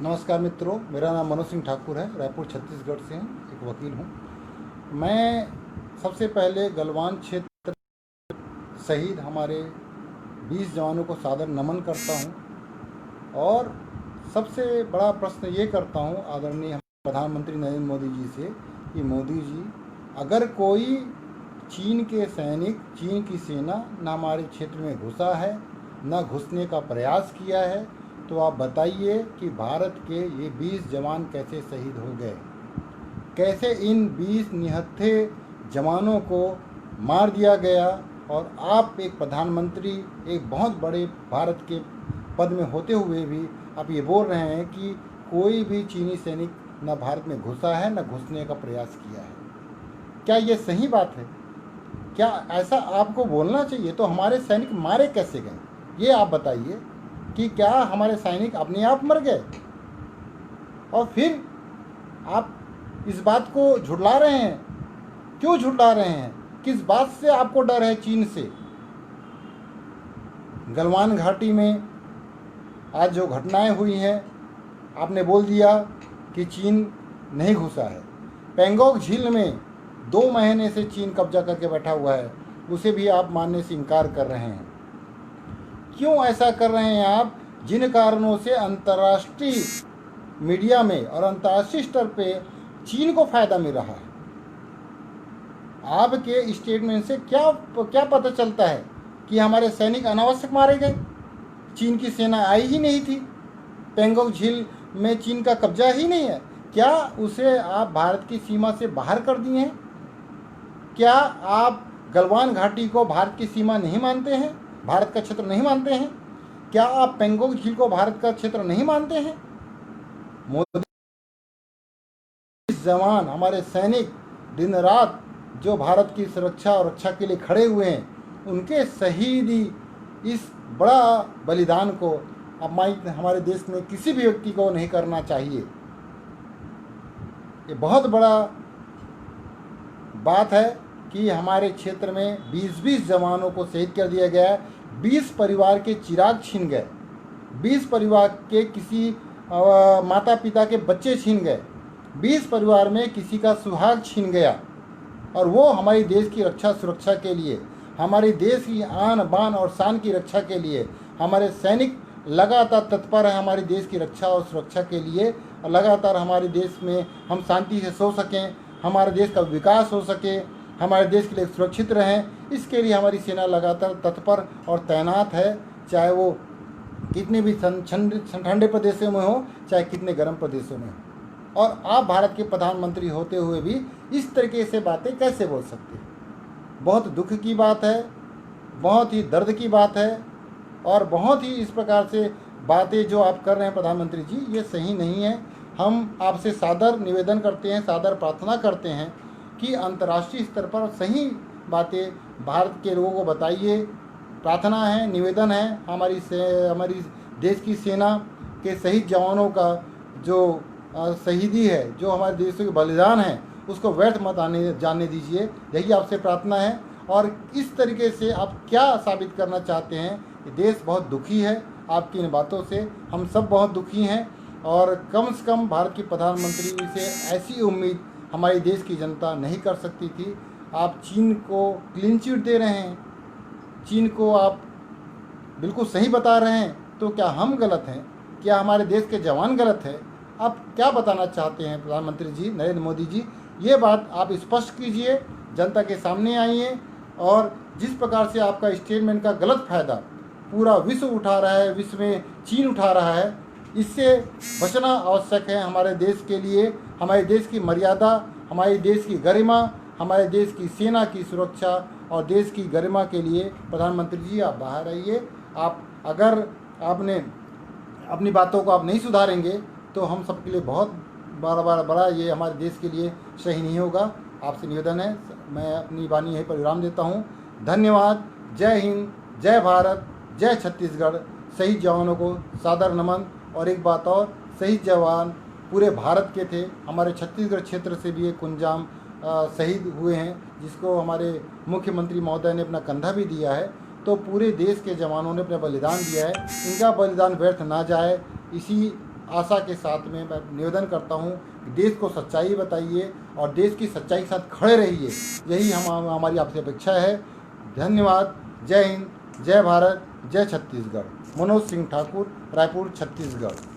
नमस्कार मित्रों, मेरा नाम मनोज सिंह ठाकुर है। रायपुर छत्तीसगढ़ से हूँ, एक वकील हूँ। मैं सबसे पहले गलवान क्षेत्र शहीद हमारे 20 जवानों को सादर नमन करता हूँ और सबसे बड़ा प्रश्न ये करता हूँ आदरणीय प्रधानमंत्री नरेंद्र मोदी जी से कि मोदी जी, अगर कोई चीन के सैनिक, चीन की सेना न हमारे क्षेत्र में घुसा है, न घुसने का प्रयास किया है, तो आप बताइए कि भारत के ये 20 जवान कैसे शहीद हो गए, कैसे इन 20 निहत्थे जवानों को मार दिया गया। और आप एक प्रधानमंत्री, एक बहुत बड़े भारत के पद में होते हुए भी आप ये बोल रहे हैं कि कोई भी चीनी सैनिक न भारत में घुसा है, न घुसने का प्रयास किया है। क्या ये सही बात है? क्या ऐसा आपको बोलना चाहिए? तो हमारे सैनिक मारे कैसे गए, ये आप बताइए कि क्या हमारे सैनिक अपने आप मर गए? और फिर आप इस बात को झुठला रहे हैं। क्यों झुठला रहे हैं? किस बात से आपको डर है चीन से? गलवान घाटी में आज जो घटनाएं हुई हैं, आपने बोल दिया कि चीन नहीं घुसा है। पेंगोंग झील में 2 महीने से चीन कब्जा करके बैठा हुआ है, उसे भी आप मानने से इनकार कर रहे हैं। क्यों ऐसा कर रहे हैं आप? जिन कारणों से अंतर्राष्ट्रीय मीडिया में और अंतर्राष्ट्रीय स्तर पे चीन को फायदा मिल रहा है। आपके स्टेटमेंट से क्या पता चलता है कि हमारे सैनिक अनावश्यक मारे गए? चीन की सेना आई ही नहीं थी, पेंगोंग झील में चीन का कब्जा ही नहीं है। क्या उसे आप भारत की सीमा से बाहर कर दिए हैं? क्या आप गलवान घाटी को भारत की सीमा नहीं मानते हैं, भारत का क्षेत्र नहीं मानते हैं? क्या आप पेंगोंग झील को भारत का क्षेत्र नहीं मानते हैं? मोदी जवान, हमारे सैनिक दिन रात जो भारत की सुरक्षा और रक्षा के लिए खड़े हुए हैं, उनके शहीदी, इस बड़ा बलिदान को अपमानित हमारे देश में किसी भी व्यक्ति को नहीं करना चाहिए। ये बहुत बड़ा बात है कि हमारे क्षेत्र में 20-20 जवानों को शहीद कर दिया गया है। 20 परिवार के चिराग छीन गए, 20 परिवार के किसी माता पिता के बच्चे छीन गए, 20 परिवार में किसी का सुहाग छीन गया। और वो हमारे देश की रक्षा सुरक्षा के लिए, हमारे देश की आन बान और शान की रक्षा के लिए हमारे सैनिक लगातार तत्पर है। हमारे देश की रक्षा और सुरक्षा के लिए लगातार हमारे देश में हम शांति से सो सकें, हमारे देश का विकास हो सके, हमारे देश के लिए सुरक्षित रहें, इसके लिए हमारी सेना लगातार तत्पर और तैनात है। चाहे वो कितने भी ठंडे प्रदेशों में हो, चाहे कितने गर्म प्रदेशों में हो। और आप भारत के प्रधानमंत्री होते हुए भी इस तरीके से बातें कैसे बोल सकते हैं? बहुत दुख की बात है, बहुत ही दर्द की बात है, और बहुत ही इस प्रकार से बातें जो आप कर रहे हैं प्रधानमंत्री जी, ये सही नहीं है। हम आपसे सादर निवेदन करते हैं, सादर प्रार्थना करते हैं कि अंतर्राष्ट्रीय स्तर पर सही बातें भारत के लोगों को बताइए। प्रार्थना है, निवेदन है, हमारी देश की सेना के शहीद जवानों का जो शहीदी है, जो हमारे देशों के बलिदान है, उसको व्यर्थ मत जाने दीजिए। यही आपसे प्रार्थना है। और इस तरीके से आप क्या साबित करना चाहते हैं? देश बहुत दुखी है आपकी इन बातों से, हम सब बहुत दुखी हैं। और कम से कम भारत के प्रधानमंत्री से ऐसी उम्मीद हमारे देश की जनता नहीं कर सकती थी। आप चीन को क्लीन चिट दे रहे हैं, चीन को आप बिल्कुल सही बता रहे हैं। तो क्या हम गलत हैं? क्या हमारे देश के जवान गलत हैं? आप क्या बताना चाहते हैं प्रधानमंत्री जी, नरेंद्र मोदी जी? ये बात आप स्पष्ट कीजिए, जनता के सामने आइए। और जिस प्रकार से आपका स्टेटमेंट का गलत फ़ायदा पूरा विश्व उठा रहा है, विश्व में चीन उठा रहा है, इससे बचना आवश्यक है हमारे देश के लिए। हमारे देश की मर्यादा, हमारे देश की गरिमा, हमारे देश की सेना की सुरक्षा और देश की गरिमा के लिए प्रधानमंत्री जी आप बाहर आइए। अगर आपने अपनी बातों को आप नहीं सुधारेंगे तो हम सब के लिए बहुत बड़ा ये हमारे देश के लिए सही नहीं होगा। आपसे निवेदन है, मैं अपनी वाणी यहीं पर विराम देता हूँ। धन्यवाद। जय हिंद, जय भारत, जय छत्तीसगढ़। शहीद जवानों को सादर नमन। और एक बात और, शहीद जवान पूरे भारत के थे, हमारे छत्तीसगढ़ क्षेत्र से भी एक कुंजाम शहीद हुए हैं, जिसको हमारे मुख्यमंत्री महोदय ने अपना कंधा भी दिया है। तो पूरे देश के जवानों ने अपना बलिदान दिया है, इनका बलिदान व्यर्थ ना जाए, इसी आशा के साथ में मैं निवेदन करता हूँ कि देश को सच्चाई बताइए और देश की सच्चाई के साथ खड़े रहिए, यही हमारी आपसे अपेक्षा है। धन्यवाद। जय हिंद, जय भारत, जय छत्तीसगढ़। मनोज सिंह ठाकुर, रायपुर, छत्तीसगढ़।